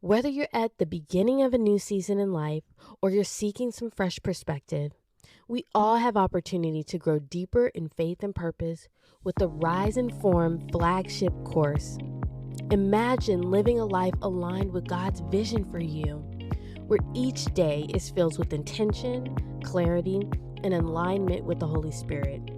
Whether you're at the beginning of a new season in life or you're seeking some fresh perspective, we all have opportunity to grow deeper in faith and purpose with the Rise and Form flagship course. Imagine living a life aligned with God's vision for you, where each day is filled with intention, clarity, and alignment with the Holy Spirit.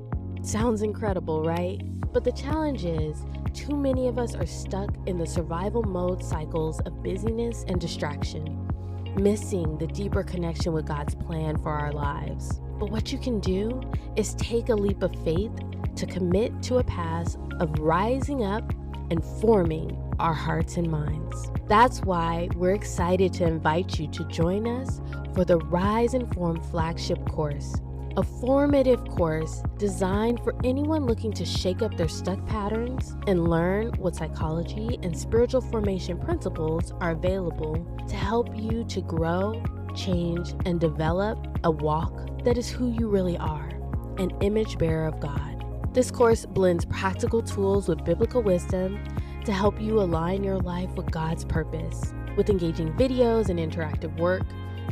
Sounds incredible, right? But the challenge is, too many of us are stuck in the survival mode cycles of busyness and distraction, missing the deeper connection with God's plan for our lives. But what you can do is take a leap of faith to commit to a path of rising up and forming our hearts and minds. That's why we're excited to invite you to join us for the Rise and Form flagship course, a formative course designed for anyone looking to shake up their stuck patterns and learn what psychology and spiritual formation principles are available to help you to grow, change, and develop a walk that is who you really are, an image bearer of God. This course blends practical tools with biblical wisdom to help you align your life with God's purpose. With engaging videos and interactive work,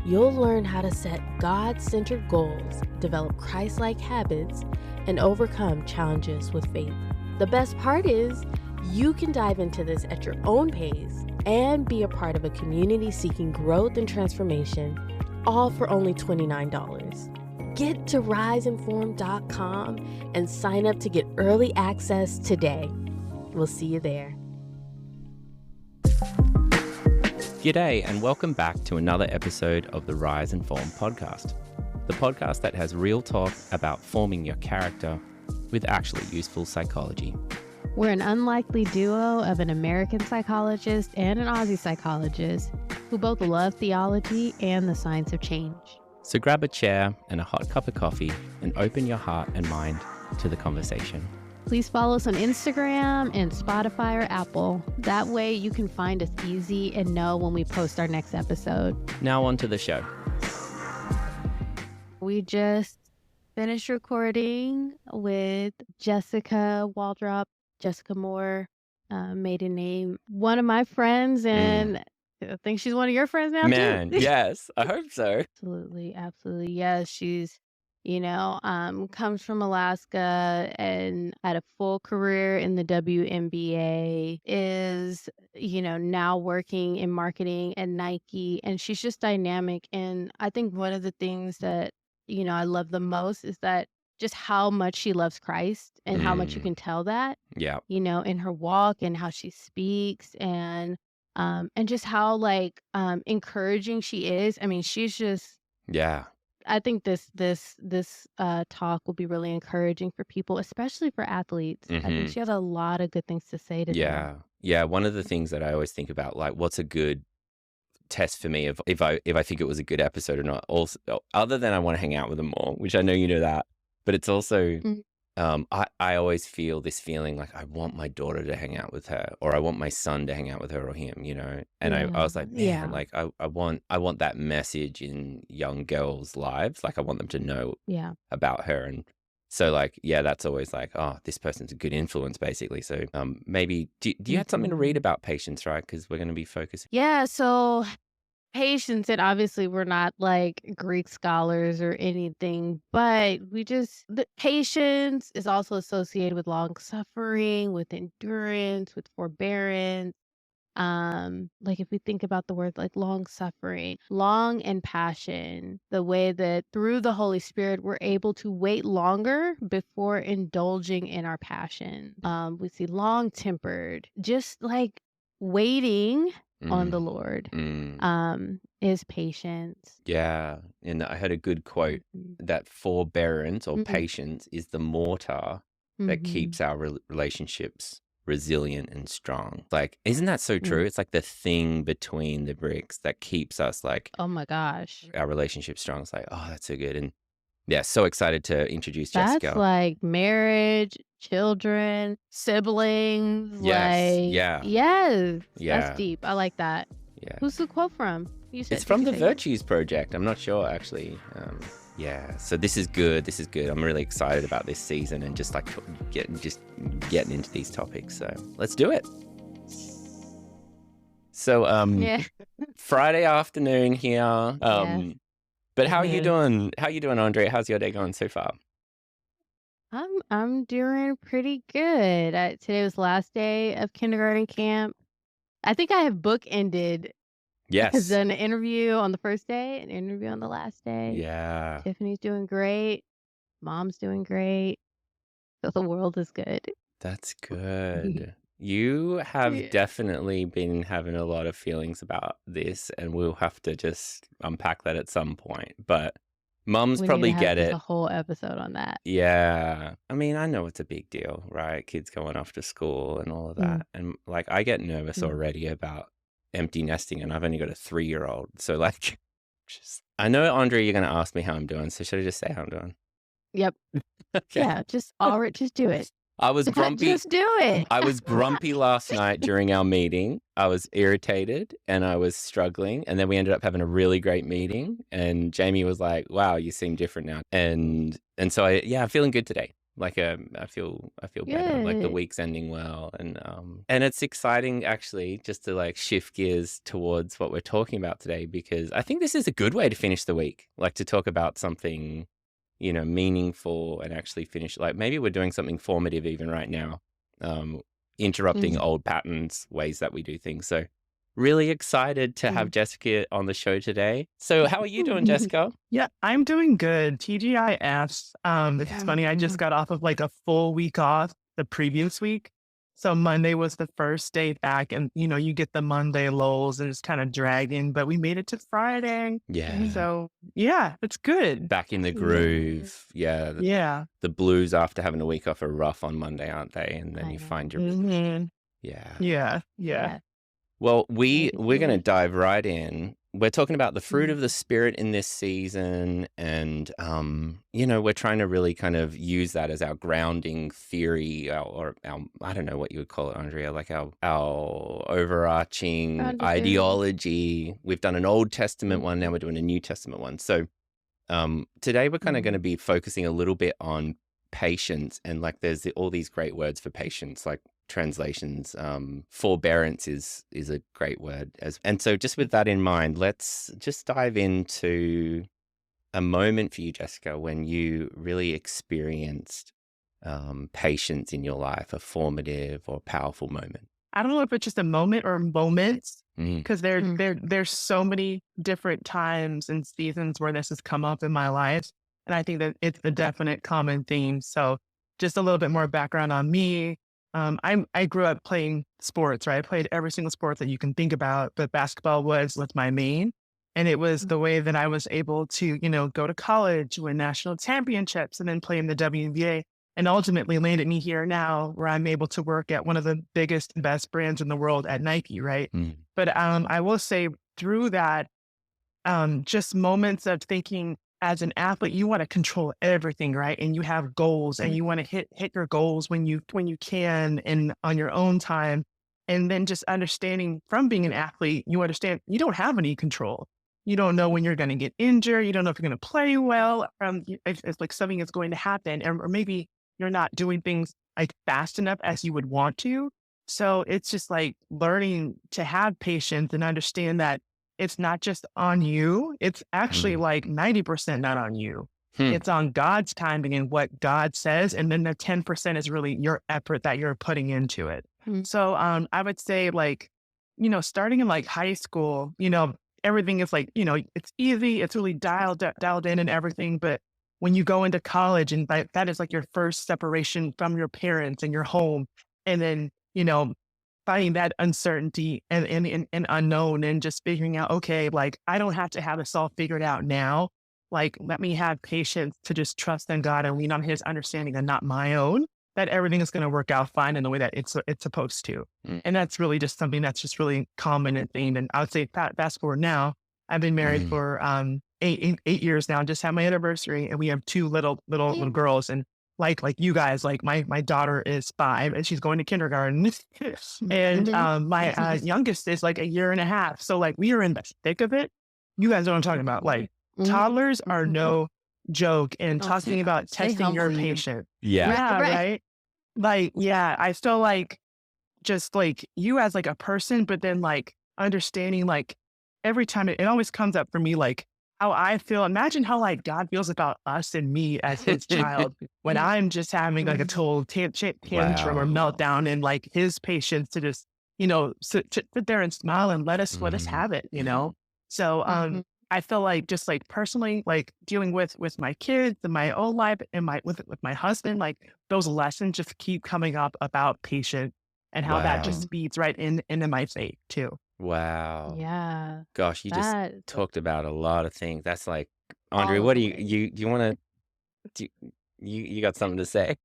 you'll learn how to set God-centered goals, develop Christ-like habits, and overcome challenges with faith. The best part is, you can dive into this at your own pace and be a part of a community seeking growth and transformation, all for only $29. Get to riseandform.com and sign up to get early access today. We'll see you there. G'day and welcome back to another episode of the Rise and Form podcast, the podcast that has real talk about forming your character with actually useful psychology. We're an unlikely duo of an American psychologist and an Aussie psychologist who both love theology and the science of change. So grab a chair and a hot cup of coffee and open your heart and mind to the conversation. Please follow us on Instagram and Spotify or Apple. That way you can find us easy and know when we post our next episode. Now on to the show. We just finished recording with Jessica Waldrop, Jessica Moore, maiden name. One of my friends, and I think she's one of your friends now, Man, too. yes, I hope so. Absolutely. Yes, she's comes from Alaska and had a full career in the WNBA, is, now working in marketing at Nike, and she's just dynamic. And I think one of the things that, I love the most is that just how much she loves Christ and how much you can tell that, Yeah. in her walk and how she speaks and just how encouraging she is. I mean, she's just, Yeah. I think this talk will be really encouraging for people, especially for athletes. I think she has a lot of good things to say to them. Yeah. One of the things that I always think about, like, what's a good test for me if I think it was a good episode or not. Also, other than I want to hang out with them more, which I know you know that, but it's also I always feel this feeling like I want my daughter to hang out with her, or I want my son to hang out with her or him, And I was like, man, like I want that message in young girls' lives. Like I want them to know about her. And so that's always like, oh, this person's a good influence, basically. So maybe do you have something to read about patience, right? Because we're going to be focusing. Yeah. So patience, and obviously we're not like Greek scholars or anything, but the patience is also associated with long suffering, with endurance, with forbearance. If we think about the word like long suffering, long and passion, the way that through the Holy Spirit, we're able to wait longer before indulging in our passion. We see long tempered, just like waiting on the Lord, is patience. Yeah. And I heard a good quote that forbearance or patience is the mortar that keeps our relationships resilient and strong. Like, isn't that so true? It's like the thing between the bricks that keeps us oh my gosh, our relationship strong. It's like, oh, that's so good. And yeah, so excited to introduce Jessica. That's like marriage, children, siblings. Yes. That's deep. I like that. Yeah. Who's the quote from? It's from the Virtues Project. I'm not sure, actually. So this is good. I'm really excited about this season and just getting into these topics. So let's do it. So Friday afternoon here. Yes. But how are you doing? How are you doing, Andre? How's your day going so far? I'm doing pretty good. Today was the last day of kindergarten camp. I think I have bookended. Yes. Done an interview on the first day, an interview on the last day. Yeah. Tiffany's doing great. Mom's doing great. So the world is good. That's good. You have definitely been having a lot of feelings about this, and we'll have to just unpack that at some point. But mums We probably need to have get just it. a whole episode on that. Yeah. I mean, I know it's a big deal, right? Kids going off to school and all of that. And like, I get nervous already about empty nesting, and I've only got a 3-year-old. So like, I know, Andre, you're going to ask me how I'm doing. So should I just say how I'm doing? Yep. Okay. Yeah, just do it. I was grumpy. Just do it. I was grumpy last night during our meeting. I was irritated and I was struggling. And then we ended up having a really great meeting. And Jamie was like, "Wow, you seem different now." And so I'm feeling good today. Like I feel better. Like the Good. week's ending well, and it's exciting actually just to like shift gears towards what we're talking about today, because I think this is a good way to finish the week. Like to talk about something, you know, meaningful, and actually finish, like maybe we're doing something formative even right now, interrupting old patterns, ways that we do things. So really excited to have Jessica on the show today. So how are you doing, Jessica? Yeah, I'm doing good. TGIF. It's funny. I just got off of like a full week off the previous week. So Monday was the first day back, and you know, you get the Monday lulls and it's kind of dragging, but we made it to Friday. Yeah. So yeah, it's good. Back in the groove. Yeah. Yeah. The blues after having a week off are rough on Monday, aren't they? And then you find your Yeah. Well, we're going to dive right in. We're talking about the fruit of the Spirit in this season. And, you know, we're trying to really kind of use that as our grounding theory, or our, I don't know what you would call it, Andrea, like our overarching ideology. We've done an Old Testament one. Now we're doing a New Testament one. So today we're kind of going to be focusing a little bit on patience. And like there's all these great words for patience, like translations. Forbearance is a great word. And so just with that in mind, let's just dive into a moment for you, Jessica, when you really experienced patience in your life, a formative or powerful moment. I don't know if it's just a moment or moments, because there's so many different times and seasons where this has come up in my life. And I think that it's a definite common theme. So just a little bit more background on me. I grew up playing sports, right? I played every single sport that you can think about, but basketball was my main. And it was the way that I was able to, you know, go to college, win national championships, and then play in the WNBA, and ultimately landed me here now where I'm able to work at one of the biggest and best brands in the world at Nike, right? But I will say through that, just moments of thinking, as an athlete, you want to control everything, right? And you have goals, and you want to hit your goals when you can and on your own time. And then just understanding from being an athlete, you understand you don't have any control. You don't know when you're going to get injured. You don't know if you're going to play well. If like something is going to happen, or maybe you're not doing things like fast enough as you would want to. So it's just like learning to have patience and understand that it's not just on you. It's actually like 90% not on you. It's on God's timing and what God says. And then the 10% is really your effort that you're putting into it. So I would say, like, you know, starting in like high school, you know, everything is like, you know, it's easy. It's really dialed in and everything. But when you go into college, and that is like your first separation from your parents and your home, and then, you know, finding that uncertainty and unknown, and just figuring out, okay, like I don't have to have this all figured out now. Like, let me have patience to just trust in God and lean on his understanding and not my own, that everything is going to work out fine in the way that it's supposed to. And that's really just something that's just really common and theme. And I would say fast forward now, I've been married for 8 years now, just had my anniversary, and we have 2 little girls. And like you guys, like my daughter is 5 and she's going to kindergarten. And my youngest is like 1.5 years. So like we are in the thick of it. You guys know what I'm talking about. Like toddlers are no joke, and talking about testing your patience. Yeah. Right. Like, yeah, I still like just like you as like a person, but then like understanding like every time it always comes up for me, like how I feel. Imagine how like God feels about us and me as his child when I'm just having like a total tantrum or meltdown, and like his patience to just, sit there and smile and let us have it, So, I feel like just like personally, like dealing with my kids and my own life and with my husband, like those lessons just keep coming up about patience and how that just feeds right into my faith too. Wow. Yeah. Gosh, you just That talked about a lot of things. That's like, Andre, all of what the do way. you want to, you got something to say?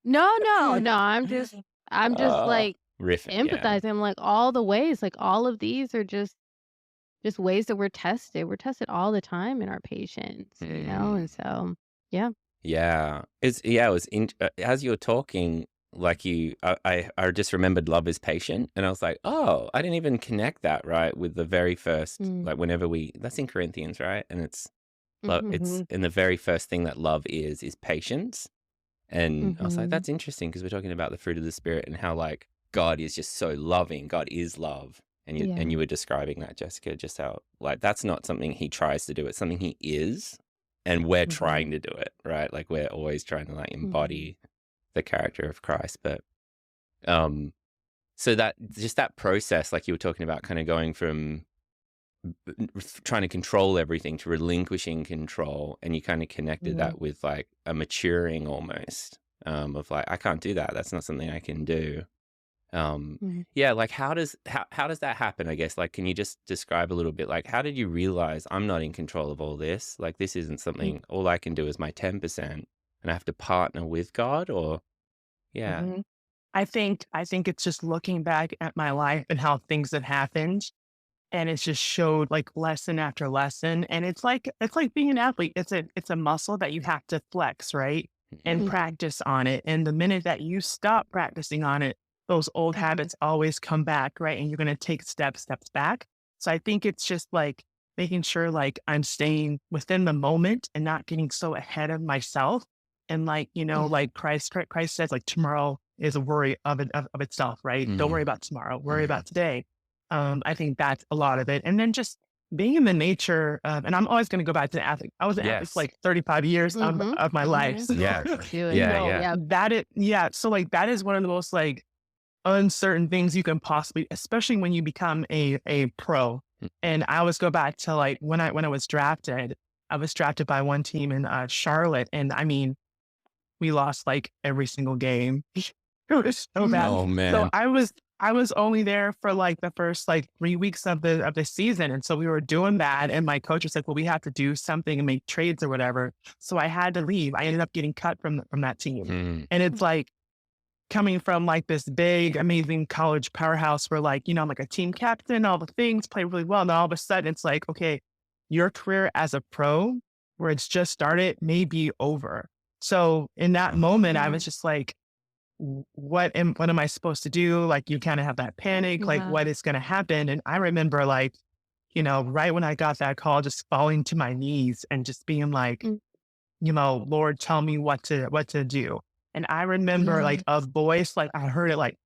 No. I'm just like Riffing, yeah. empathizing. I'm like all the ways, like all of these are just ways that we're tested. We're tested all the time in our patience, and so yeah. Yeah. It was as you were talking, like I just remembered love is patient, and I was like, oh, I didn't even connect that right with the very first, like whenever that's in Corinthians, right? And it's in the very first thing that love is patience. And I was like, that's interesting, because we're talking about the fruit of the Spirit and how like God is just so loving. God is love. And you were describing that, Jessica, just how like that's not something he tries to do. It's something he is, and we're trying to do it, right? Like we're always trying to like embody the character of Christ. But so that just that process, like you were talking about, kind of going from trying to control everything to relinquishing control, and you kind of connected that with like a maturing almost, of like, I can't do that. That's not something I can do. Yeah, like how does that happen, I guess? Like, can you just describe a little bit, like, how did you realize I'm not in control of all this? Like, this isn't something, all I can do is my 10%, and I have to partner with God, or I think it's just looking back at my life and how things have happened, and it's just showed like lesson after lesson. And it's like being an athlete. It's a muscle that you have to flex, right? And practice on it. And the minute that you stop practicing on it, those old habits always come back, right? And you're going to take steps back. So I think it's just like making sure like I'm staying within the moment and not getting so ahead of myself. And like, like Christ says, like tomorrow is a worry of itself, right? Don't worry about tomorrow, worry about today. I think that's a lot of it. And then just being in the nature, and I'm always going to go back to the athlete. I was an athlete for like 35 years of my life. So, so like that is one of the most like uncertain things you can possibly, especially when you become a pro. And I always go back to like when I was drafted by one team in Charlotte, and I mean, we lost like every single game. It was so bad. Oh man. So I was only there for like the first like 3 weeks of the season. And so we were doing that. And my coach was like, well, we have to do something and make trades or whatever. So I had to leave. I ended up getting cut from that team. And it's like coming from like this big, amazing college powerhouse where like, I'm like a team captain, all the things, play really well. And all of a sudden it's like, okay, your career as a pro, where it's just started, may be over. So in that moment, I was just like, what am I supposed to do? Like, you kind of have that panic, like what is going to happen? And I remember like, right when I got that call, just falling to my knees and just being like, Lord, tell me what to do. And I remember like a voice, like I heard it like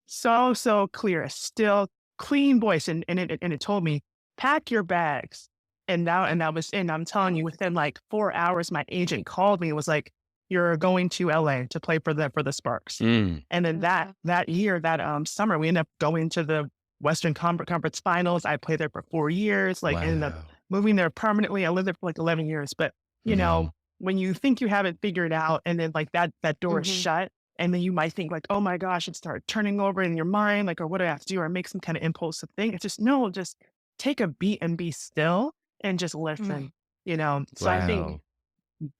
so clear, still clean voice. And it told me, pack your bags. And I'm telling you, within like 4 hours, my agent called me and was like, you're going to LA to play for the Sparks. And then that year, that summer, we ended up going to the Western Conference Finals. I played there for 4 years, like ended up moving there permanently. I lived there for like 11 years. But, when you think you have it figured out, and then like that door is shut, and then you might think like, oh my gosh, it started turning over in your mind, like, or what do I have to do, or make some kind of impulsive thing. It's just, no, just take a beat and be still and just listen, So I think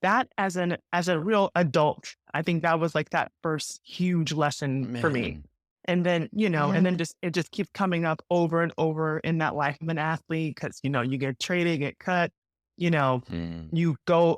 that as a real adult, I think that was like that first huge lesson for me. And then, and then it just keeps coming up over and over in that life of an athlete. Cause you get traded, get cut, you go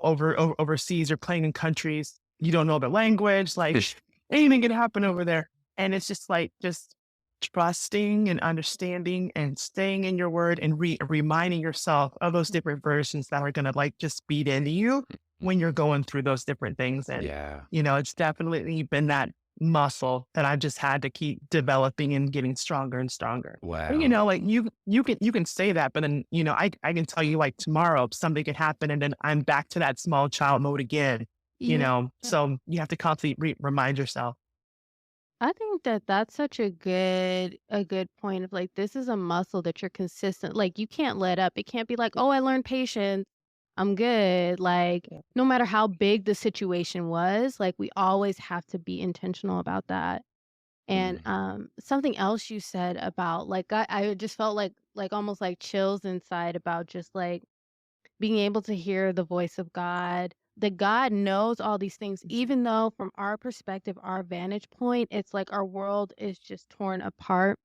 overseas, you're playing in countries, you don't know the language, like anything can happen over there. And it's just like, just trusting and understanding and staying in your word and reminding yourself of those different versions that are going to like just feed into you when you're going through those different things. And, it's definitely been that muscle that I've just had to keep developing and getting stronger and stronger. And, Wow. like you can say that, but then, I can tell you like tomorrow something could happen and then I'm back to that small child mode again, Yeah. so you have to constantly remind yourself. I think that that's such a good point of like this is a muscle that you're consistent like you can't let up. It can't be like, "Oh, I learned patience. I'm good." Like no matter how big the situation was, like we always have to be intentional about that. And Mm. something else you said about like I just felt like almost like chills inside about just like being able to hear the voice of God, that God knows all these things, even though from our perspective, our vantage point, it's like our world is just torn apart.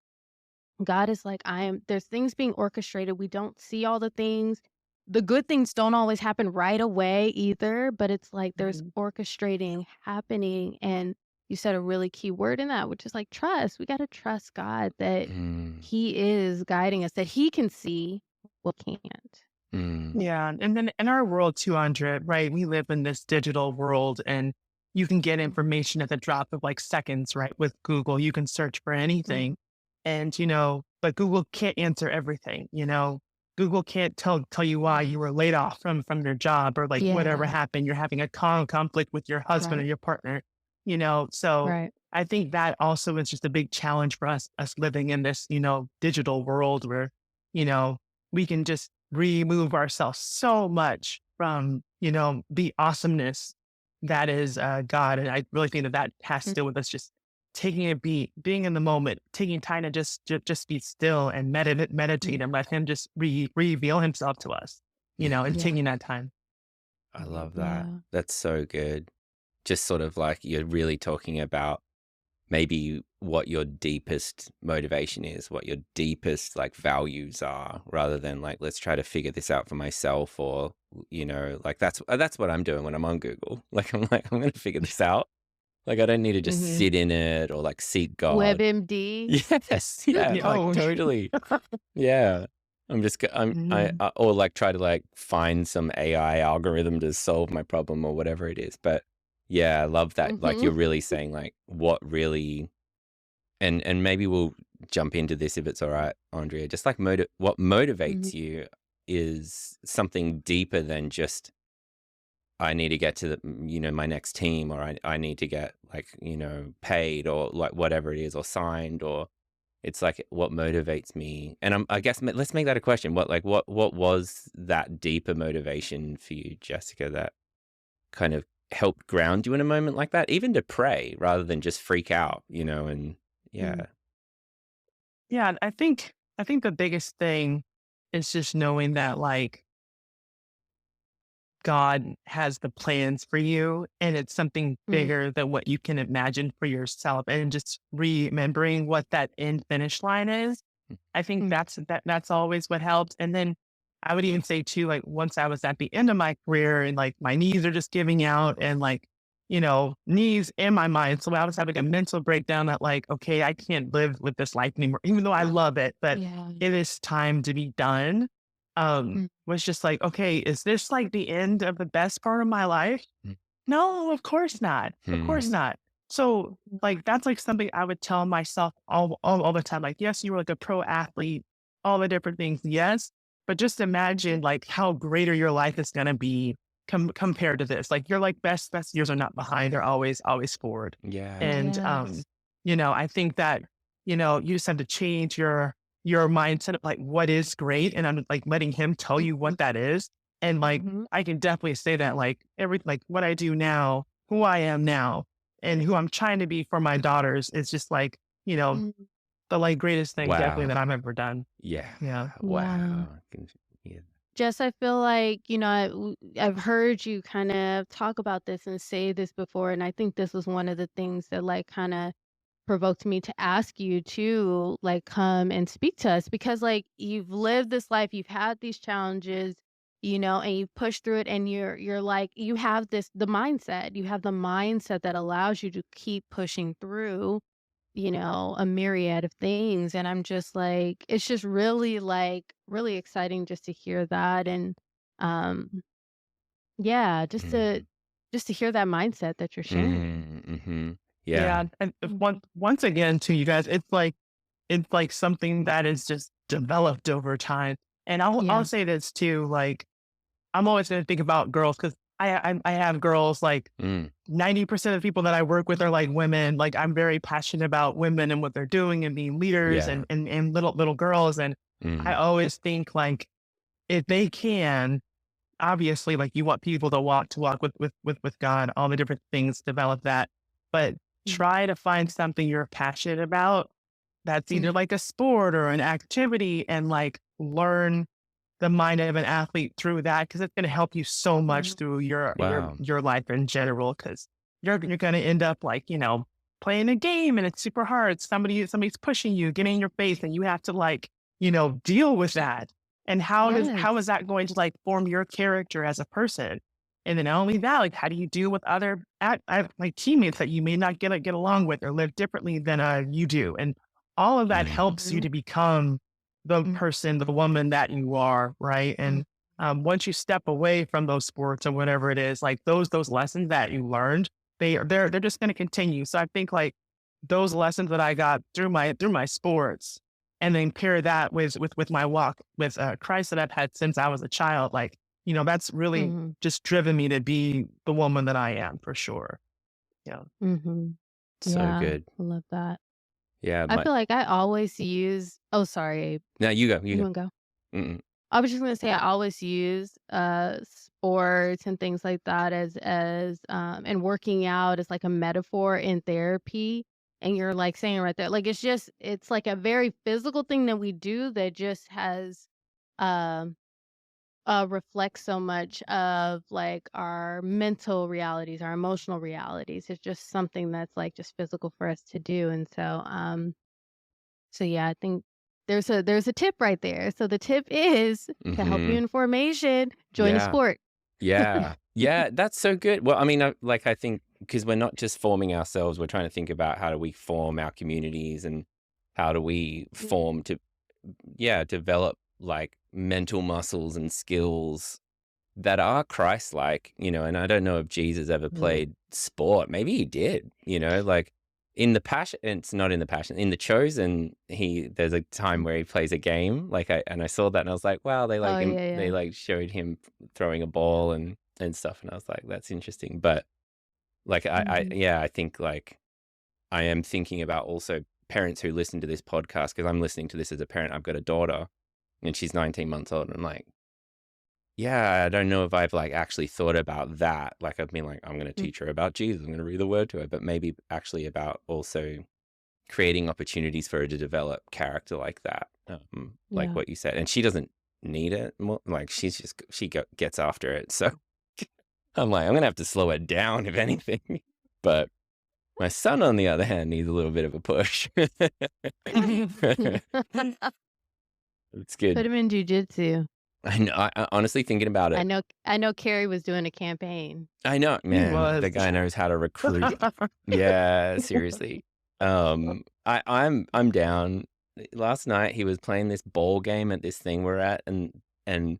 God is like, there's things being orchestrated. We don't see all the things. The good things don't always happen right away either, but it's like there's Mhm. orchestrating happening. And you said a really key word in that, which is like trust. We got to trust God that Mm. He is guiding us, that He can see what we can't. Mm. Yeah. And then in our world, 200, right? We live in this digital world and you can get information at the drop of like seconds, right? With Google, you can search for Mhm. anything. And, but Google can't answer everything, Google can't tell you why you were laid off from your job or like whatever Yeah. happened. You're having a conflict with your husband or Right. your partner, So Right. I think that also is just a big challenge for us living in this, digital world where, you know, we can just remove ourselves so much from, the awesomeness that is God. And I really think that has to Mm. do with us just taking a beat, being in the moment, taking time to just be still and meditate Mm. and let him just reveal himself to us, and Yeah. taking that time. I love that. Yeah. That's so good. Just sort of like you're really talking about maybe what your deepest motivation is, what your deepest like values are, rather than like, let's try to figure this out for myself, or, like that's what I'm doing when I'm on Google. Like, I'm going to figure this out. Like, I don't need to just Hmm. sit in it or like seek God. WebMD. Yes. Yeah. Yeah, Like oh, totally. Yeah. I'm just, mhm. or like try to like find some AI algorithm to solve my problem or whatever it is. But yeah, I love that. Like Mhm. you're really saying like what really, and maybe we'll jump into this if it's all right, Andrea, just like what Mhm. motivates you is something deeper than just, I need to get to my next team, or I need to get like, paid or like whatever it is, or signed, or it's like what motivates me. And I guess let's make that a question. What was that deeper motivation for you, Jessica, that kind of helped ground you in a moment like that, even to pray rather than just freak out, and Mm. yeah. Yeah, I think the biggest thing is just knowing that like God has the plans for you and it's something Mm. bigger than what you can imagine for yourself, and just remembering what that end finish line is. I think Mm. that's always what helps. And then I would even say too, like once I was at the end of my career and like my knees are just giving out and like, knees and my mind. So I was having a mental breakdown that like, okay, I can't live with this life anymore, even though I love it, but Yeah. it is time to be done. Mm. Was just like, okay, is this like the end of the best part of my life? Mm. No, of course not. Of Hmm. course not. So like that's like something I would tell myself all the time. Like, yes, you were like a pro athlete, all the different things. Yes. But just imagine like how greater your life is gonna be compared to this. Like your like best years are not behind, they're always forward. Yeah. And Yes. I think that, you just have to change your mindset of like what is great, and I'm like letting him tell you Mhm. what that is. And like Mhm. I can definitely say that like like what I do now, who I am now, and who I'm trying to be for my daughters is just like, Mm. the like greatest thing definitely Wow. that I've ever done. Yeah. Yeah. Yeah. Wow. Yeah. Jess, I feel like, I've heard you kind of talk about this and say this before, and I think this was one of the things that like kind of provoked me to ask you to like come and speak to us because like you've lived this life, you've had these challenges, and you've pushed through it and you're like you have the mindset that allows you to keep pushing through, a myriad of things. And I'm just it's just really really exciting just to hear that. And um yeah, just to Mm. just to hear that mindset that you're sharing. Mm-hmm. Yeah. And once again, to you guys, it's like something that is just developed over time. And I'll say this too, like, I'm always going to think about girls because I have girls, like 90% of the people that I work with are like women. Like, I'm very passionate about women and what they're doing and being leaders Yeah. and little girls. And I always think, like, if they can, obviously, like, you want people to walk with God, all the different things, develop that, but try to find something you're passionate about. That's either like a sport or an activity, and like learn the mind of an athlete through that, because it's going to help you so much through Wow. your life in general. Because you're going to end up, like, playing a game and it's super hard. Somebody's pushing you, getting in your face, and you have to, like, deal with that. And how is that going to, like, form your character as a person? And then not only that, like, how do you deal with other like teammates that you may not get along with or live differently than you do? And all of that helps you to become the person, the woman that you are, right? And once you step away from those sports or whatever it is, like, those lessons that you learned, they're just going to continue. So I think, like, those lessons that I got through my sports, and then pair that with my walk with Christ that I've had since I was a child, like, that's really just driven me to be the woman that I am, for sure. Yeah. So good. I love that. Yeah. I feel like I always use. Oh, sorry, Abe. No, you go. You want to go? I was just gonna say I always use sports and things like that as and working out as like a metaphor in therapy. And you're like saying right there, like, it's like a very physical thing that we do that just has reflects so much of like our mental realities, our emotional realities. It's just something that's like just physical for us to do. And so yeah, I think there's a tip right there. So the tip is to help you in formation, join a sport. Yeah. Yeah. That's so good. Well, I mean, I think because we're not just forming ourselves, we're trying to think about how do we form our communities and how do we form to, develop like mental muscles and skills that are Christ-like, and I don't know if Jesus ever played sport. Maybe he did, like in the Passion, it's not in the Passion, in the Chosen, there's a time where he plays a game, like I saw that and I was like, wow, they like showed him throwing a ball and stuff, and I was like, that's interesting. But like I think like I am thinking about also parents who listen to this podcast, because I'm listening to this as a parent. I've got a daughter and she's 19 months old, and I'm like, yeah, I don't know if I've like actually thought about that. Like, I've been like, I'm going to teach her about Jesus, I'm going to read the word to her, but maybe actually about also creating opportunities for her to develop character like that, like what you said. And she doesn't need it more, like she gets after it. So I'm like, I'm going to have to slow it down if anything. But my son, on the other hand, needs a little bit of a push. It's good. Put him in jujitsu. I know. I honestly, thinking about it, I know Carrie was doing a campaign. I know, man. The guy knows how to recruit. Yeah, seriously. I'm down. Last night he was playing this ball game at this thing we're at, and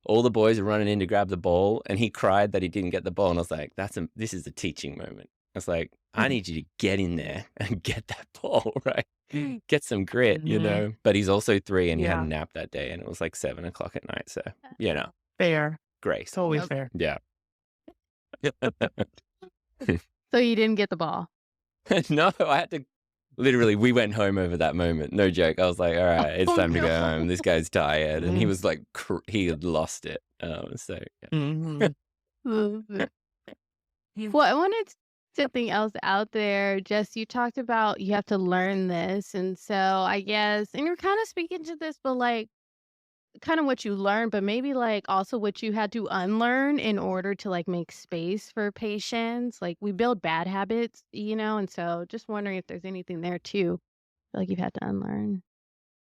all the boys are running in to grab the ball, and he cried that he didn't get the ball, and I was like, this is a teaching moment. I was like, I need you to get in there and get that ball, right? Get some grit, But he's also 3 and he had a nap that day, and it was like 7 o'clock at night. So, fair. Grace. Totally fair. Yeah. So you didn't get the ball? No, I had to. Literally, we went home over that moment. No joke. I was like, all right, it's time to go home. This guy's tired. And he was like, he had lost it. So, yeah. Well, I wanted something else out there. Jess, you talked about you have to learn this. And so I guess, and you're kind of speaking to this, but like kind of what you learned, but maybe like also what you had to unlearn in order to like make space for patience. Like we build bad habits, and so just wondering if there's anything there too, like you've had to unlearn.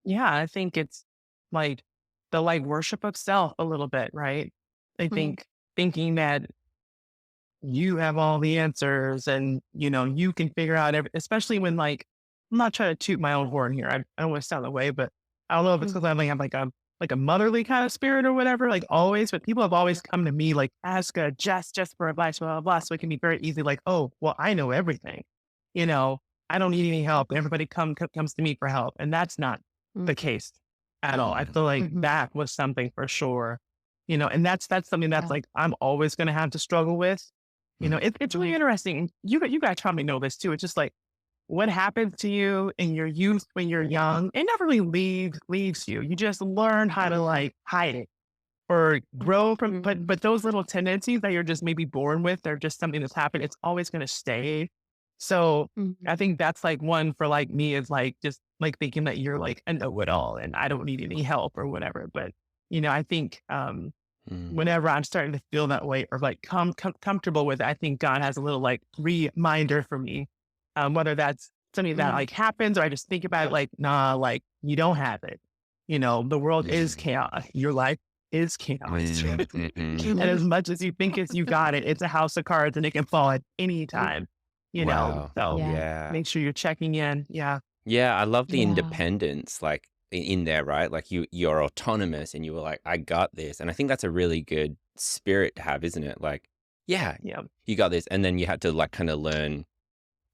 Yeah, I think it's like the like worship of self a little bit, right? I think thinking that you have all the answers and, you can figure out especially when, like, I'm not trying to toot my own horn here. I don't want to sound that way, but I don't know if it's because I have like a motherly kind of spirit or whatever, like always, but people have always come to me like, ask Jess for advice, blah, blah, blah. So it can be very easy, like, oh, well, I know everything. I don't need any help. Everybody comes to me for help. And that's not the case at all. I feel like that was something for sure, and that's something that's like, I'm always going to have to struggle with. It's really interesting. You guys probably know this too. It's just like, what happens to you in your youth when you're young, it never really leaves you. You just learn how to like hide it or grow from, but those little tendencies that you're just maybe born with, they're just something that's happened. It's always going to stay. So I think that's like one for like me is like, just like thinking that you're like a know-it-all and I don't need any help or whatever. But, I think, whenever I'm starting to feel that way or like comfortable with it, I think God has a little like reminder for me, whether that's something that like happens or I just think about it like, nah, like you don't have it. The world is chaos. Your life is chaos. And as much as you think you got it, it's a house of cards and it can fall at any time, Wow. So Yeah. make sure you're checking in. Yeah. Yeah, I love the independence, like in there, right? Like you're autonomous and you were like, I got this. And I think that's a really good spirit to have, isn't it? Like, yeah, Yeah. you got this. And then you had to like kind of learn,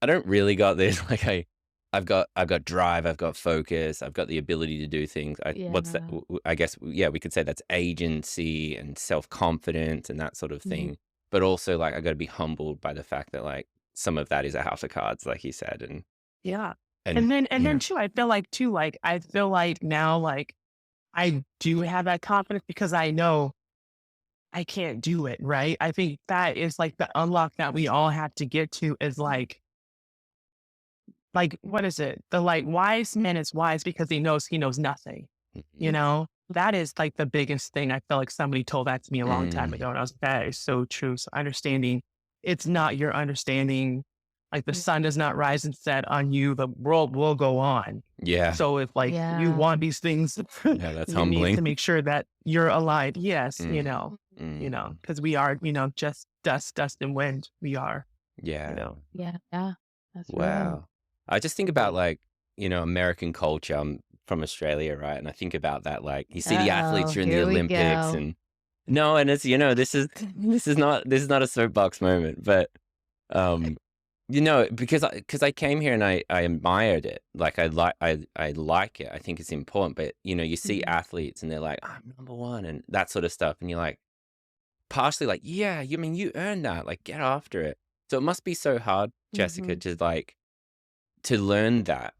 I don't really got this. Like I've got drive, I've got focus, I've got the ability to do things. What's that? I guess, yeah, we could say that's agency and self-confidence and that sort of thing. But also like, I got to be humbled by the fact that like some of that is a house of cards, like you said. And yeah. And then too, I feel like now, like I do have that confidence because I know I can't do it. Right. I think that is like the unlock that we all have to get to is like, what is it? The like wise man is wise because he knows nothing. That is like the biggest thing. I feel like somebody told that to me a long time ago. And I was like, that is so true. So understanding it's not your understanding. Like the sun does not rise and set on you. The world will go on. Yeah. So if like you want these things, yeah, that's you humbling. need to make sure that you're alive. Yes, because we are, just dust and wind. We are. Yeah. Yeah. That's Wow. right. I just think about like, American culture. I'm from Australia, right? And I think about that, like you see the athletes during the Here we Olympics go. and no, and it's, this is not a soapbox moment, but because I came here and I admired it. Like I like it. I think it's important. But you see athletes and they're like, I'm number one and that sort of stuff. And you're like, partially like, yeah, you earned that. Like get after it. So it must be so hard, Jessica, to like to learn that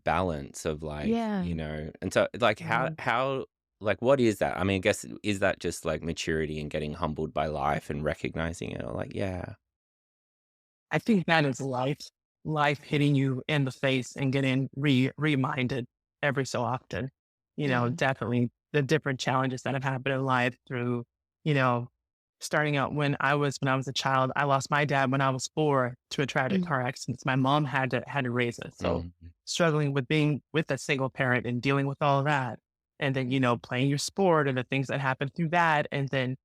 balance of like, and so like how like what is that? I mean, I guess is that just like maturity and getting humbled by life and recognizing it? Or like, yeah. I think that is life hitting you in the face and getting reminded every so often. Definitely the different challenges that have happened in life through, starting out when I was a child. I lost my dad when I was 4 to a tragic car accident. My mom had to raise us. So struggling with being with a single parent and dealing with all of that. And then, playing your sport and the things that happened through that. And then,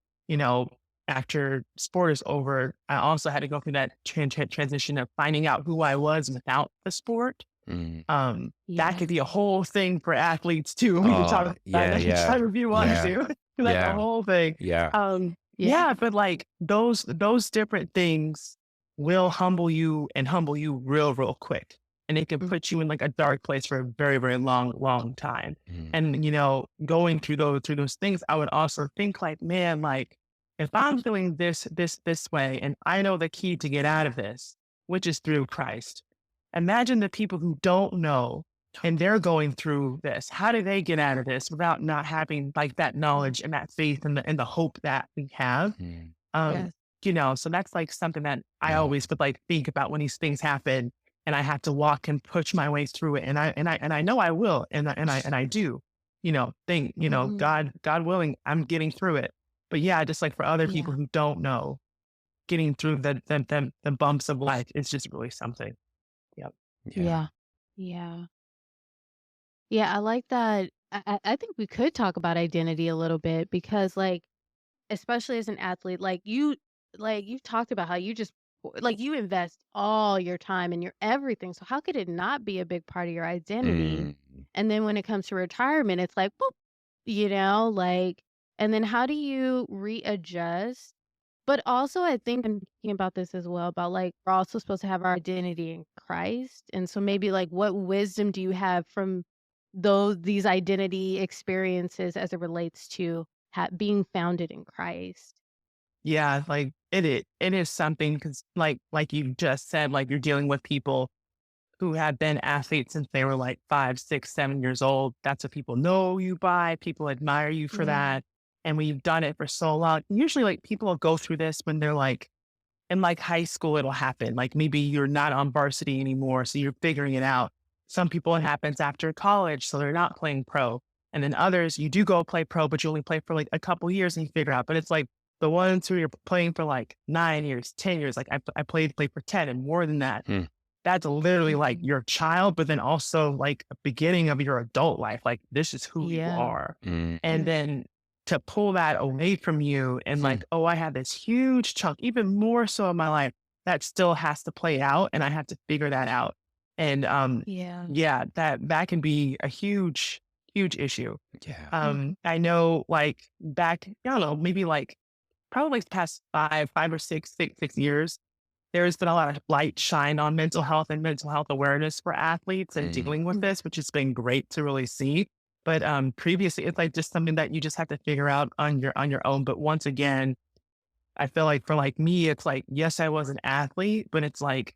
after sport is over, I also had to go through that transition of finding out who I was without the sport. That could be a whole thing for athletes too. We can talk about that next time if you want to. Like a whole thing. Yeah. But like those different things will humble you real quick. And it can put you in like a dark place for a very, very long time. And, going through those things, I would also think like, man, like if I'm feeling this way, and I know the key to get out of this, which is through Christ. Imagine the people who don't know and they're going through this. How do they get out of this without not having like that knowledge and that faith and the hope that we have? So that's like something that I always would like think about when these things happen and I have to walk and push my way through it. And I know I will. And I do, God willing, I'm getting through it. But yeah, just like for other people who don't know, getting through the bumps of life is just really something. Yep. Yeah. I like that. I think we could talk about identity a little bit because like, especially as an athlete, like you've talked about how you just like you invest all your time and your everything. So how could it not be a big part of your identity? And then when it comes to retirement, it's like, boop, like, and then how do you readjust But also, I think I'm thinking about this as well, about like, we're also supposed to have our identity in Christ. And so maybe like, what wisdom do you have from these identity experiences as it relates to being founded in Christ? Yeah, like it is something because like you just said, like you're dealing with people who have been athletes since they were like 5, 6, 7 years old. That's what people know you by. People admire you for Yeah. that. And when you've done it for so long, usually like people will go through this when they're like in like high school, it'll happen. Like maybe you're not on varsity anymore. So you're figuring it out. Some people it happens after college. So they're not playing pro. And then others, you do go play pro, but you only play for like a couple years and you figure out. But it's like the ones who are playing for like 9 years, 10 years, like I played for 10 and more than that. That's literally like your child, but then also like a beginning of your adult life. Like this is who you Yeah. are. Mm. And then to pull that away from you and like, oh, I have this huge chunk, even more so of my life that still has to play out and I have to figure that out. And Yeah. that can be a huge issue. Yeah. I know like back, I don't know, maybe like probably the past 5 or 6 years, there's been a lot of light shined on mental health and mental health awareness for athletes and dealing with this, which has been great to really see. But previously, it's like just something that you just have to figure out on your own. But once again, I feel like for like me, it's like, yes, I was an athlete, but it's like,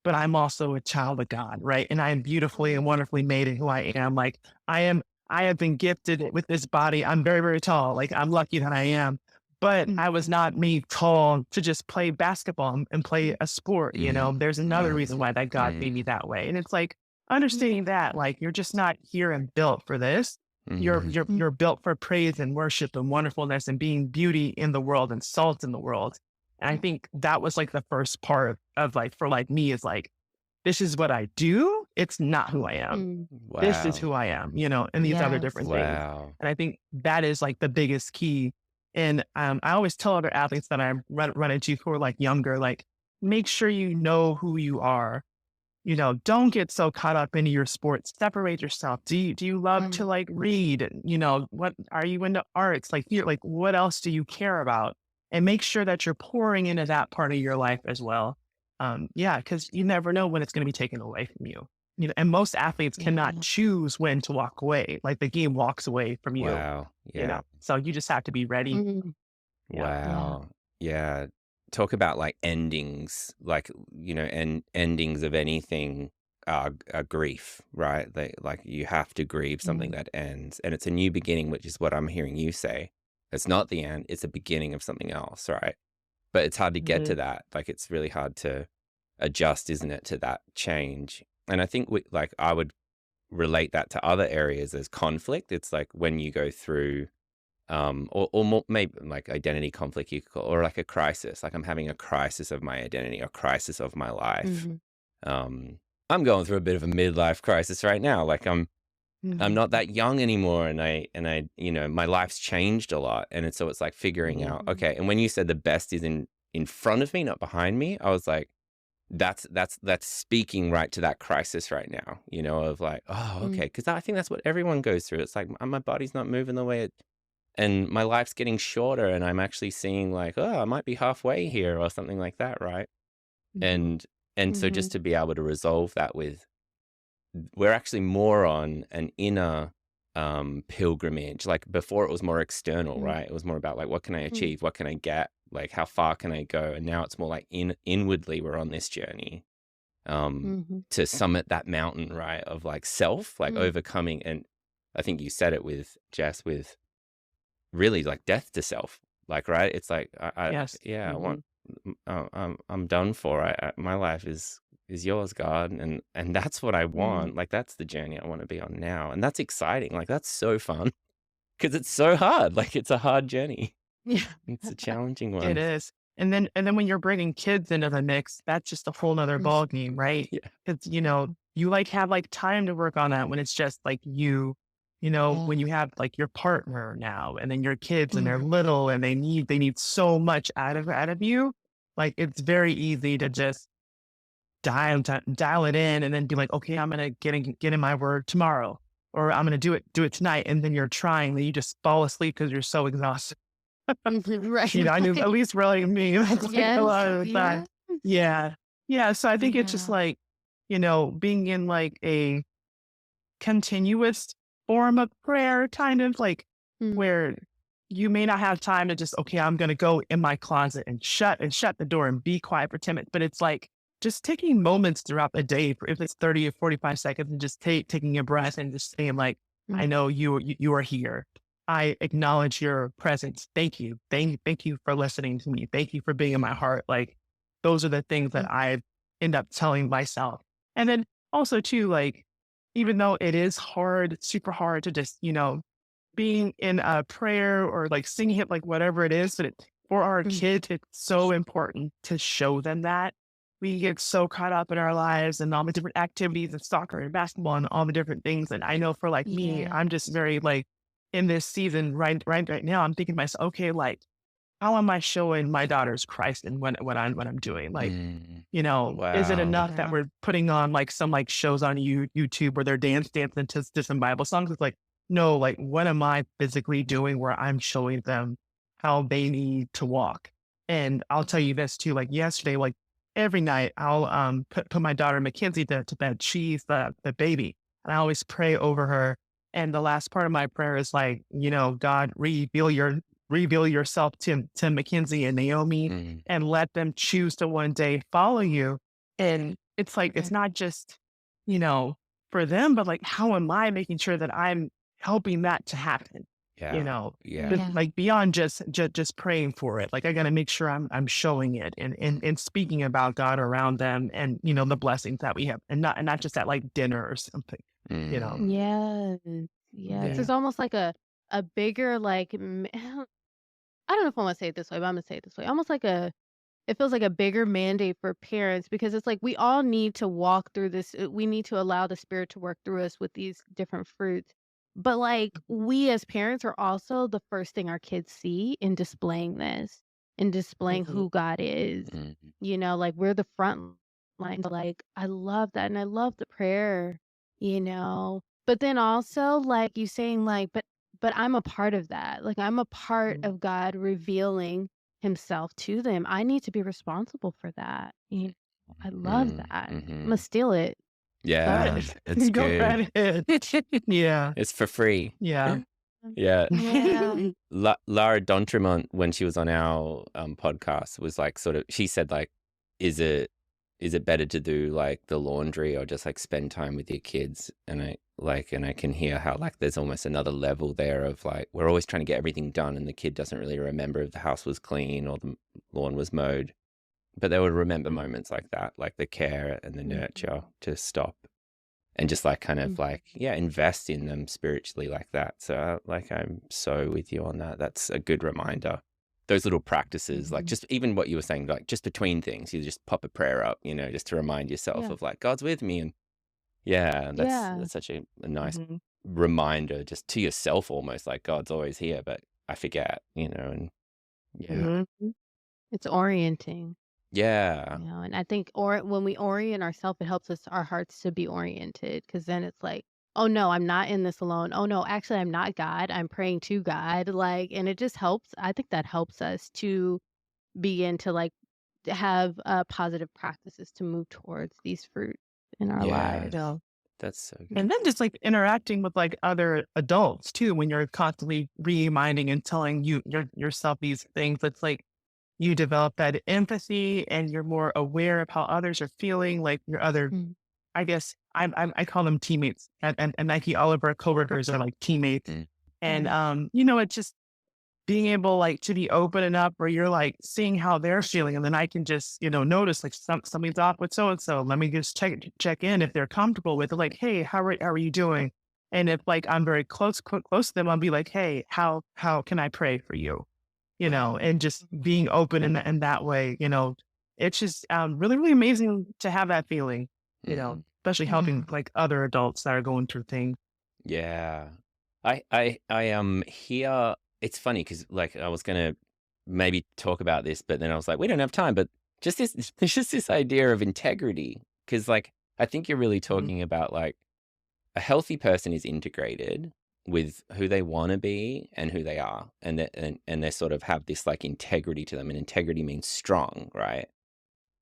but I'm also a child of God, right? And I am beautifully and wonderfully made in who I am. Like I have been gifted with this body. I'm very, very tall. Like I'm lucky that I am. But I was not made tall to just play basketball and play a sport. You know, there's another reason why that God made me that way. And it's like understanding that, like, you're just not here and built for this. You're built for praise and worship and wonderfulness and being beauty in the world and salt in the world. And I think that was like the first part of like, for like me is like, this is what I do. It's not who I am. Wow. This is who I am, you know, and these other Yes. different things. Wow. And I think that is like the biggest key. And I always tell other athletes that I run into who are like younger, like, make sure you know who you are. You know, don't get so caught up into your sports. Separate yourself. Do you love to like read? You know, what are you into arts? Like, you're like, what else do you care about? And make sure that you're pouring into that part of your life as well. Yeah, because you never know when it's going to be taken away from you. You know, and most athletes cannot choose when to walk away. Like the game walks away from you. Wow. Yeah. You know, so you just have to be ready. Yeah. Wow. Yeah. Talk about like endings, like, you know, and endings of anything are grief, right? They like you have to grieve something that ends, and it's a new beginning, which is what I'm hearing you say. It's not the end, it's a beginning of something else, right? But it's hard to get to that. Like it's really hard to adjust, isn't it, to that change? And I think like I would relate that to other areas as conflict. It's like when you go through or more, maybe like identity conflict, you could call, or like a crisis. Like I'm having a crisis of my identity, a crisis of my life. I'm going through a bit of a midlife crisis right now. Like I'm not that young anymore, and I you know, my life's changed a lot, and so it's like figuring out, okay. And when you said the best is in front of me, not behind me, I was like, that's speaking right to that crisis right now, you know, of like, oh, okay, because I think that's what everyone goes through. It's like my body's not moving the way it. And my life's getting shorter, and I'm actually seeing like, oh, I might be halfway here or something like that, right? And so just to be able to resolve that with, we're actually more on an inner pilgrimage. Like before it was more external, right? It was more about like, what can I achieve? What can I get? Like how far can I go? And now it's more like inwardly we're on this journey to summit that mountain, right? Of like self, like overcoming. And I think you said it with Jess, with really like death to self, like, right? It's like, Yes. I want, I'm done for. My life is yours, God. And that's what I want. Like, that's the journey I want to be on now. And that's exciting. Like, that's so fun because it's so hard. Like, it's a hard journey. Yeah. It's a challenging one. It is. And then when you're bringing kids into the mix, that's just a whole nother ball game, right? Yeah. Because, you know, you like have like time to work on that when it's just like you know, when you have like your partner now and then your kids and they're little and they need so much out of you. Like it's very easy to just dial it in and then be like, okay, I'm going to get in my word tomorrow, or I'm going to do it tonight. And then you're trying, then you just fall asleep because you're so exhausted. Right. I knew at least really me. That's like a Yes. lot of the time. Yes. Yeah. So I think it's just Yeah. like, being in like a continuous form of prayer, kind of like Mm. where you may not have time to just, okay, I'm going to go in my closet and shut the door and be quiet for 10 minutes. But it's like just taking moments throughout the day, if it's 30 or 45 seconds, and just taking a breath and just saying like, I know you are here. I acknowledge your presence. Thank you. Thank you for listening to me. Thank you for being in my heart. Like those are the things that I end up telling myself. And then also too, like, even though it is hard, super hard to just, being in a prayer or like singing it, like whatever it is, but for our kids, it's so important to show them that. We get so caught up in our lives and all the different activities of soccer and basketball and all the different things. And I know for like me, Yeah. I'm just very like in this season right now, I'm thinking to myself, okay, like how am I showing my daughters Christ and what I'm doing? Like, is it Wow. enough that we're putting on like some like shows on YouTube where they're dancing to some Bible songs? It's like, no, like what am I physically doing where I'm showing them how they need to walk? And I'll tell you this too, like yesterday, like every night I'll put my daughter Mackenzie to bed. She's the baby. And I always pray over her. And the last part of my prayer is like, God, reveal yourself to Mackenzie and Naomi and let them choose to one day follow you. And it's like, it's not just, for them, but like, how am I making sure that I'm helping that to happen? Yeah. Like beyond just praying for it. Like I got to make sure I'm showing it and speaking about God around them and, the blessings that we have and not just at like dinner or something, Yes. Yeah. There's almost like a bigger like I don't know if I want to say it this way, but I'm gonna say it this way. Almost like it feels like a bigger mandate for parents because it's like we all need to walk through this. We need to allow the Spirit to work through us with these different fruits. But like we as parents are also the first thing our kids see in displaying this, in displaying who God is. Like we're the front line. Like I love that. And I love the prayer, But then also like you saying like, but I'm a part of that. Like I'm a part of God revealing himself to them. I need to be responsible for that. I love that. I'm gonna steal it. Yeah, it's Go good. right ahead. Yeah. It's for free. Yeah. Yeah. Yeah. Lara Dontremont, when she was on our podcast, was like she said like, is it better to do like the laundry or just like spend time with your kids? And I can hear how like there's almost another level there of like we're always trying to get everything done and the kid doesn't really remember if the house was clean or the lawn was mowed, but they would remember moments like that, like the care and the nurture to stop and just like kind of like invest in them spiritually like that. So like I'm so with you on that. That's a good reminder. Those little practices, like just even what you were saying, like just between things, you just pop a prayer up, just to remind yourself of like God's with me. And that's such a nice reminder just to yourself almost, like God's always here, but I forget, and It's orienting. Yeah. And I think when we orient ourselves, it helps us our hearts to be oriented because then it's like, oh no, I'm not in this alone. Oh no, actually I'm not God. I'm praying to God. Like, and it just helps. I think that helps us to begin to like have positive practices to move towards these fruits in our lives. That's so good. And then just like interacting with like other adults too, when you're constantly reminding and telling yourself these things, it's like you develop that empathy and you're more aware of how others are feeling, like your other, I guess I call them teammates and Nike, all of our coworkers are like teammates. And, it's just being able like to be open enough where you're like seeing how they're feeling. And then I can just, notice like something's off with so-and-so. Let me just check in if they're comfortable with it. Like, hey, how are you doing? And if like, I'm very close to them, I'll be like, hey, how can I pray for you? And just being open in that way, it's just really, really amazing to have that feeling, especially helping like other adults that are going through things. Yeah. I here, it's funny because like I was going to maybe talk about this, but then I was like, we don't have time, but just this idea of integrity. Because like, I think you're really talking about like a healthy person is integrated with who they want to be and who they are, and they sort of have this like integrity to them, and integrity means strong, right?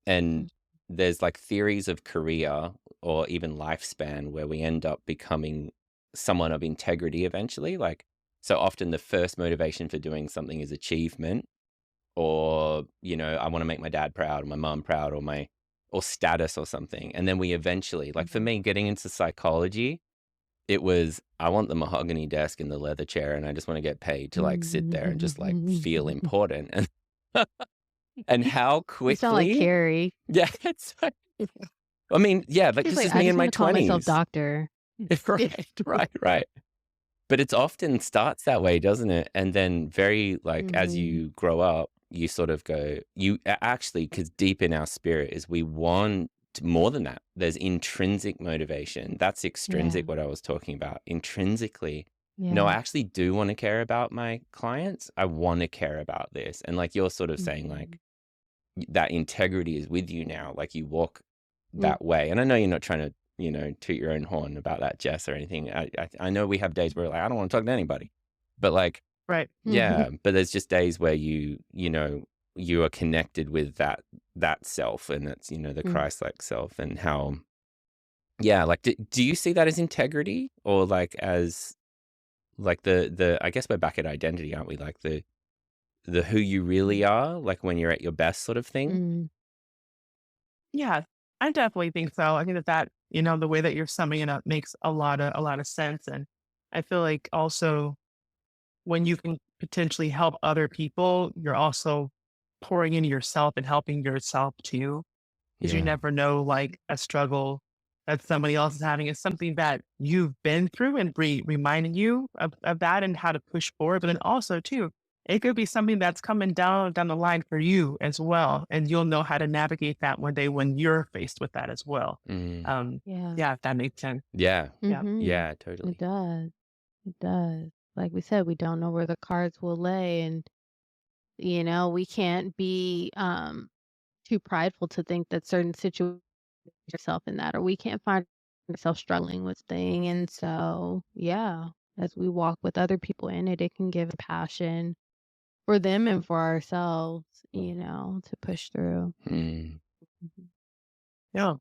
And there's like theories of career or even lifespan where we end up becoming someone of integrity eventually. Like, so often the first motivation for doing something is achievement, or, you know, I want to make my dad proud or my mom proud, or status or something. And then we eventually, like for me, getting into psychology, it was, I want the mahogany desk and the leather chair, and I just want to get paid to like sit there and just like feel important. And how You sound like quickly, Carrie. yeah, it's like, I mean, yeah, like She's this like, is I me just in my want to call myself 20s. doctor. Right. But it's often starts that way, doesn't it? And then very like as you grow up, you sort of go, actually, because deep in our spirit is we want more than that. There's intrinsic motivation. That's extrinsic, what I was talking about. Intrinsically, no, I actually do want to care about my clients. I want to care about this. And like you're sort of saying, like that integrity is with you now. Like you walk that way. And I know you're not trying to, you know, toot your own horn about that, Jess, or anything. I know we have days where like, I don't want to talk to anybody, but like, Right. yeah, but there's just days where you know, you are connected with that self, and that's, you know, the Christ-like self, and how, yeah, like, do you see that as integrity, or like as like the I guess we're back at identity, aren't we? Like the who you really are, like when you're at your best sort of thing. Yeah, I definitely think so. I think that, you know, the way that you're summing it up makes a lot of sense. And I feel like also when you can potentially help other people, you're also pouring into yourself and helping yourself too. Because you Yeah. never know, like a struggle that somebody else is having is something that you've been through, and reminding you of that and how to push forward. But then also too, it could be something that's coming down the line for you as well. And you'll know how to navigate that one day when you're faced with that as well. Yeah. Yeah, if that makes sense. Yeah. Yeah. Yeah, totally. It does. It does. Like we said, we don't know where the cards will lay, and you know, we can't be too prideful to think that certain situations yourself in that, or we can't find ourselves struggling with thing. And so, yeah, as we walk with other people in it, it can give passion for them and for ourselves, you know, to push through. Yeah.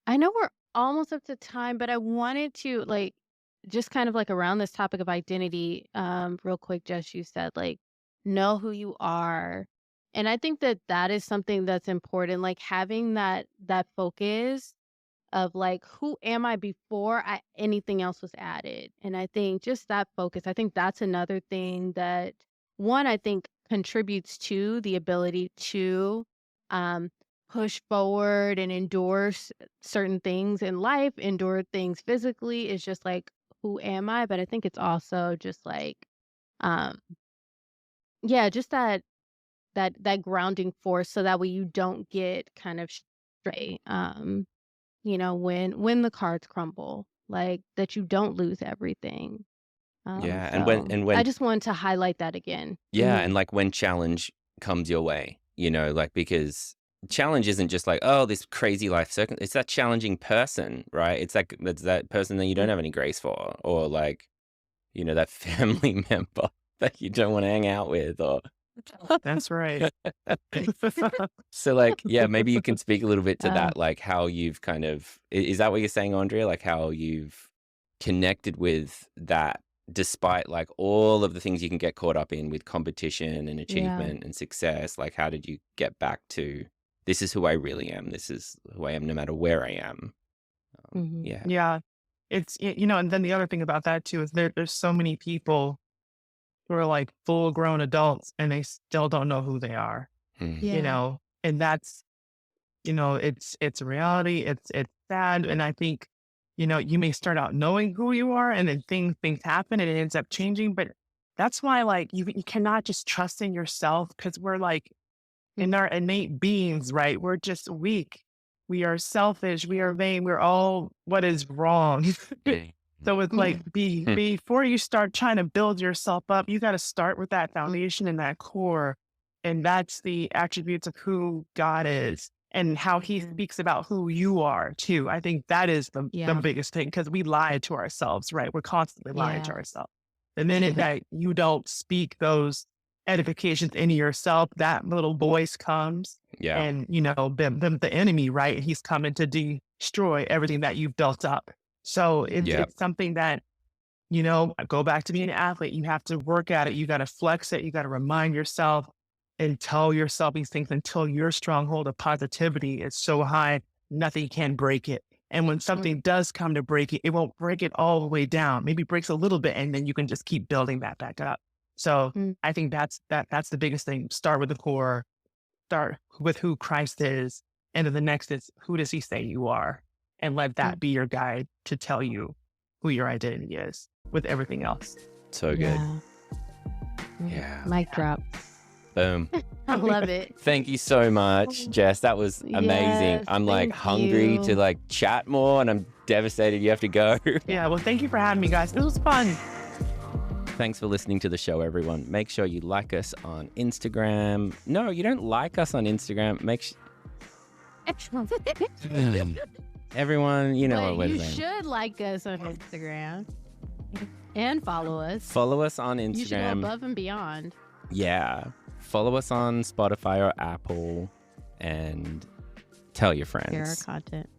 I know we're almost up to time, but I wanted to like just kind of like around this topic of identity, real quick, Jess, you said like know who you are. And I think that that is something that's important, like having that focus of like who am I before anything else was added. And I think just that focus, I think that's another thing that one I think contributes to the ability to um push forward and endure certain things in life, endure things physically, is just like who am I? But I think it's also just like um yeah, just that grounding force, so that way you don't get kind of stray. You know, when the cards crumble, like that you don't lose everything. Yeah. And So I when just wanted to highlight that again. yeah, and like when challenge comes your way, you know, like because challenge isn't just like, oh, this crazy life circumstance. It's that challenging person, right? It's like that's that person that you don't have any grace for, or like, you know, that family member that you don't want to hang out with, or That's right. so like, yeah, maybe you can speak a little bit to Uh, that, like how you've kind of, is that what you're saying, Andrea? Like how you've connected with that despite like all of the things you can get caught up in with competition and yeah. achievement and success, like how did you get back to, this is who I really am. This is who I am no matter where I am. Yeah. Yeah. You know, and then the other thing about that too is there's so many people who are like full grown adults and they still don't know who they are, Mm. you Yeah. know, and that's, you know, it's a reality. It's sad. And I think, you know, you may start out knowing who you are, and then things happen and it ends up changing. But that's why like you cannot just trust in yourself, because we're like in our innate beings, right? We're just weak. We are selfish. We are vain. We're all what is wrong. So it's like before you start trying to build yourself up, you got to start with that foundation and that core. And that's the attributes of who God is. and how he speaks about who you are too. I think that is the biggest thing, because we lie to ourselves, right? We're constantly lying to ourselves. The minute that you don't speak those edifications into yourself, that little voice comes and, the enemy, right? He's coming to destroy everything that you've built up. So it's something that, go back to being an athlete. You have to work at it. You got to flex it. You got to remind yourself and tell yourself these things until your stronghold of positivity is so high, nothing can break it. And when something does come to break it, it won't break it all the way down. Maybe it breaks a little bit, and then you can just keep building that back up. So I think that's the biggest thing. Start with the core, start with who Christ is. And then the next is, who does he say you are? And let that be your guide to tell you who your identity is with everything else. So good. Yeah. Mic drop. Boom. I love it. Thank you so much, Jess. That was amazing. Yes, I'm like hungry to like chat more, and I'm devastated you have to go. Yeah, well, thank you for having me, guys. It was fun. Thanks for listening to the show, everyone. Make sure you like us on Instagram. No, you don't like us on Instagram. Everyone, you know what we're saying. You should like us on Instagram and follow us. Follow us on Instagram. You should go above and beyond. Yeah. Follow us on Spotify or Apple, and tell your friends. Share our content.